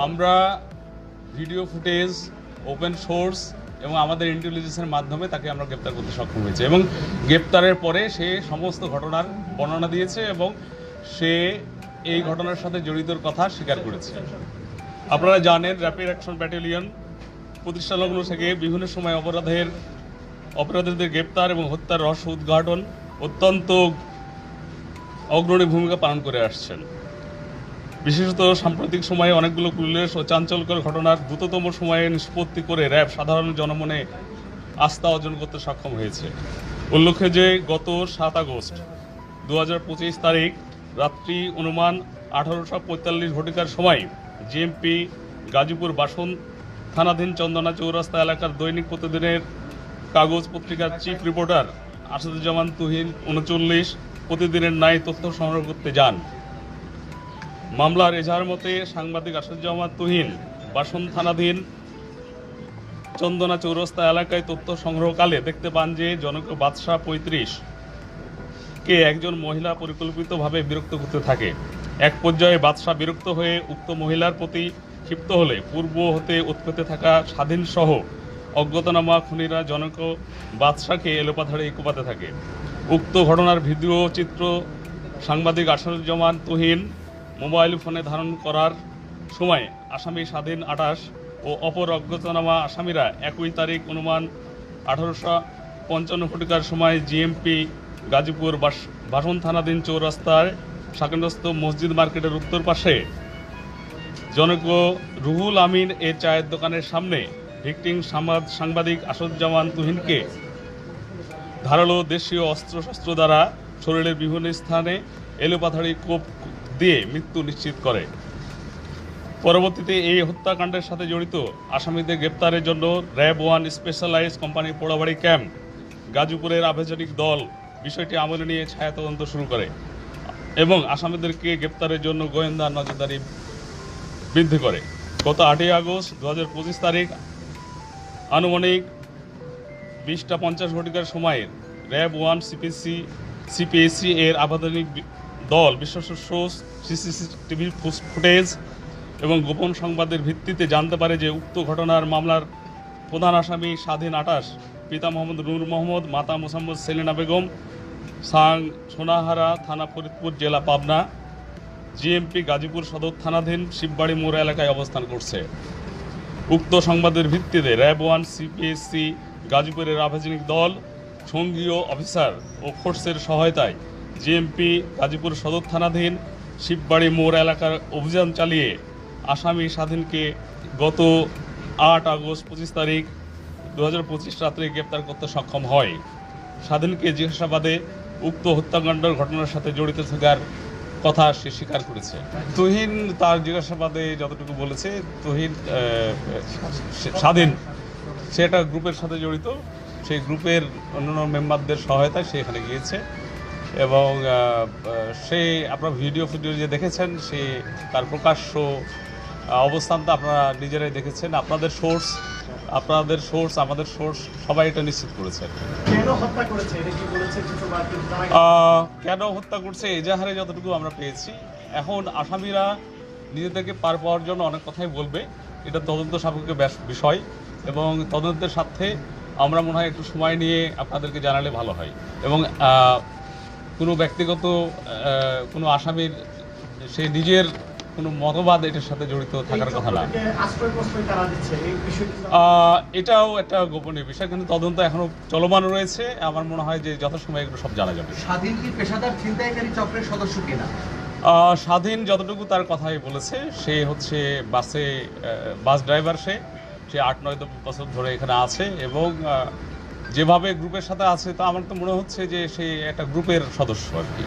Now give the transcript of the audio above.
আমরা video footage, open source এবং আমাদের ইন্টেলিজেন্সের মাধ্যমে তাকে আমরা গ্রেপ্তার করতে সক্ষম হয়েছে এবং গ্রেপ্তারের পরে সে সমস্ত ঘটনার বর্ণনা দিয়েছে এবং সে এই ঘটনার সাথে জড়িতর কথা স্বীকার করেছে। আপনারা জানেন র্যাপিড অ্যাকশন ব্যাটালিয়ন প্রতিষ্ঠা লগ্ন থেকে বিভিন্ন সময় অপরাধীদের গ্রেপ্তার এবং হত্যার রহস্য উদ্ঘাটন অত্যন্ত অগ্রণী ভূমিকা পালন করে আসছেন। বিশেষত সাম্প্রতিক সময়ে অনেকগুলো উল্লেখ ও চাঞ্চল্যকর ঘটনার দ্রুততম সময়ে নিষ্পত্তি করে র্যাব সাধারণ জনমনে আস্থা অর্জন করতে সক্ষম হয়েছে। উল্লেখ্য যে গত 7 আগস্ট 2025 তারিখ রাত্রি অনুমান 18:45 ঘটিকার সময় জিএমপি গাজীপুর বাসন থানাধীন চন্দনা চৌরাস্তা এলাকার দৈনিক প্রতিদিনের কাগজ পত্রিকার চিফ রিপোর্টার আসাদুজ্জামান তুহিন 39 প্রতিদিনের ন্যায় তথ্য সংগ্রহ করতে যান। মামলার এজাহার মতে সাংবাদিক আসাদুজ্জামান তুহিন বাসন থানাধীন চন্দনা চৌরাস্তা এলাকায় তথ্য সংগ্রহকালে দেখতে পান যে জনক বাদশাহ 35 কে একজন মহিলা পরিকল্পিতভাবে বিরক্ত করতে থাকে। এক পর্যায়ে বাদশাহ বিরক্ত হয়ে উক্ত মহিলার প্রতি ক্ষিপ্ত হলে পূর্ব হতে উৎপেতে থাকা স্বাধীন সহ অজ্ঞাতনামা খুনিরা জনক বাদশাহকে এলোপাথাড়ে কোপাতে থাকে। উক্ত ঘটনার ভিডিও চিত্র সাংবাদিক আসাদুজ্জামান তুহিন মোবাইল ফোনে ধারণ করার সময় আসামি স্বাধীন 28 ও অপর অজ্ঞাতনামা আসামিরা একই তারিখ অনুমান 18:55 ঘটিকার সময় জিএমপি গাজীপুর বাসন থানাধীন চৌরাস্তার শাকেনস্থ মসজিদ মার্কেটের উত্তর পাশে জনক রুহুল আমিন এর চায়ের দোকানের সামনে ভিকটিম সাংবাদিক আসাদুজ্জামান তুহিনকে ধারালো দেশীয় অস্ত্রশস্ত্র দ্বারা শরীরের বিভিন্ন স্থানে এলোপাথাড়ি কোপ দিয়ে মৃত্যু নিশ্চিত করে। পরবর্তীতে এই হত্যাকাণ্ডের সাথে জড়িত আসামিদের গ্রেপ্তারের জন্য RAB 1 specialised company Porabari camp গাজীপুরের আভিযানিক দল বিষয়টি আমলে নিয়ে ছায়া তদন্ত শুরু করে এবং আসামিদেরকে গ্রেপ্তারের জন্য গোয়েন্দা নজরদারি বৃদ্ধি করে। গত 8 আগস্ট 2025 তারিখ আনুমানিক 20:50 ঘটিকার সময়ে র্যাব 1 সিপিএসি এর আভিযানিক দল বিশ্বস্ত সিসিটিভি ফুটেজ এবং গোপন সংবাদের ভিত্তিতে জানতে পারে যে উক্ত ঘটনার মামলার প্রধান আসামি স্বাধীন 28 পিতা মোহাম্মদ নূর মোহাম্মদ, মাতা মোসাম্মদ সেলিনা বেগম, সোনাহারা থানা ফরিদপুর জেলা পাবনা, জিএমপি গাজীপুর সদর থানাধীন শিববাড়ি মোড় এলাকায় অবস্থান করছে। উক্ত সংবাদের ভিত্তিতে র্যাব 1 সিপিএসসি গাজীপুরের আভিযানিক দল সঙ্গীয় অফিসার ও ফোর্সের সহায়তায় জিএমপি গাজীপুর সদর থানাধীন শিববাড়ি মোড় এলাকার অভিযান চালিয়ে আসামি স্বাধীনকে গত 8 আগস্ট 25 তারিখ 2025 রাত্রে গ্রেপ্তার করতে সক্ষম হয়। স্বাধীনকে জিজ্ঞাসাবাদে উক্ত হত্যাকাণ্ডের ঘটনার সাথে জড়িত থাকার কথা সে স্বীকার করেছে। তুহিন তার জিজ্ঞাসাবাদে যতটুকু বলেছে, স্বাধীন সে একটা গ্রুপের সাথে জড়িত, সেই গ্রুপের অন্যান্য মেম্বারদের সহায়তায় সে এখানে গিয়েছে এবং সে আপনারা ভিডিও যে দেখেছেন সে তার প্রকাশ্য অবস্থানটা আপনারা নিজেরাই দেখেছেন। আপনাদের সোর্স, আমাদের সোর্স সবাই এটা নিশ্চিত করেছে। কেন হত্যা করছে এজাহারে যতটুকু আমরা পেয়েছি, এখন আসামিরা নিজেদেরকে পার পাওয়ার জন্য অনেক কথাই বলবে, এটা তদন্ত সাপেক্ষ বিষয় এবং তদন্তের সাথে আমরা মনে হয় একটু সময় নিয়ে আপনাদেরকে জানালে ভালো হয় এবং কোনো ব্যক্তিগত কোনো আসামির সে নিজের কোনো মতবাদ এটার সাথে জড়িত থাকার কথা না। এটাও একটা গোপনীয় বিষয়, কিন্তু তদন্ত এখনো চলমান রয়েছে। আমার মনে হয় যে যথাসময়ে এগুলো সব জানা যাবে। স্বাধীন কি পেশাদার ছিনতাইকারী চক্রের সদস্য কিনা? স্বাধীন যতটুকু তার কথাই বলেছে, সে হচ্ছে বাস ড্রাইভার, সে 8-9 বছর ধরে এখানে আছে এবং যেভাবে গ্রুপের সাথে আছে তা আমার তো মনে হচ্ছে যে সে একটা গ্রুপের সদস্য আর কি।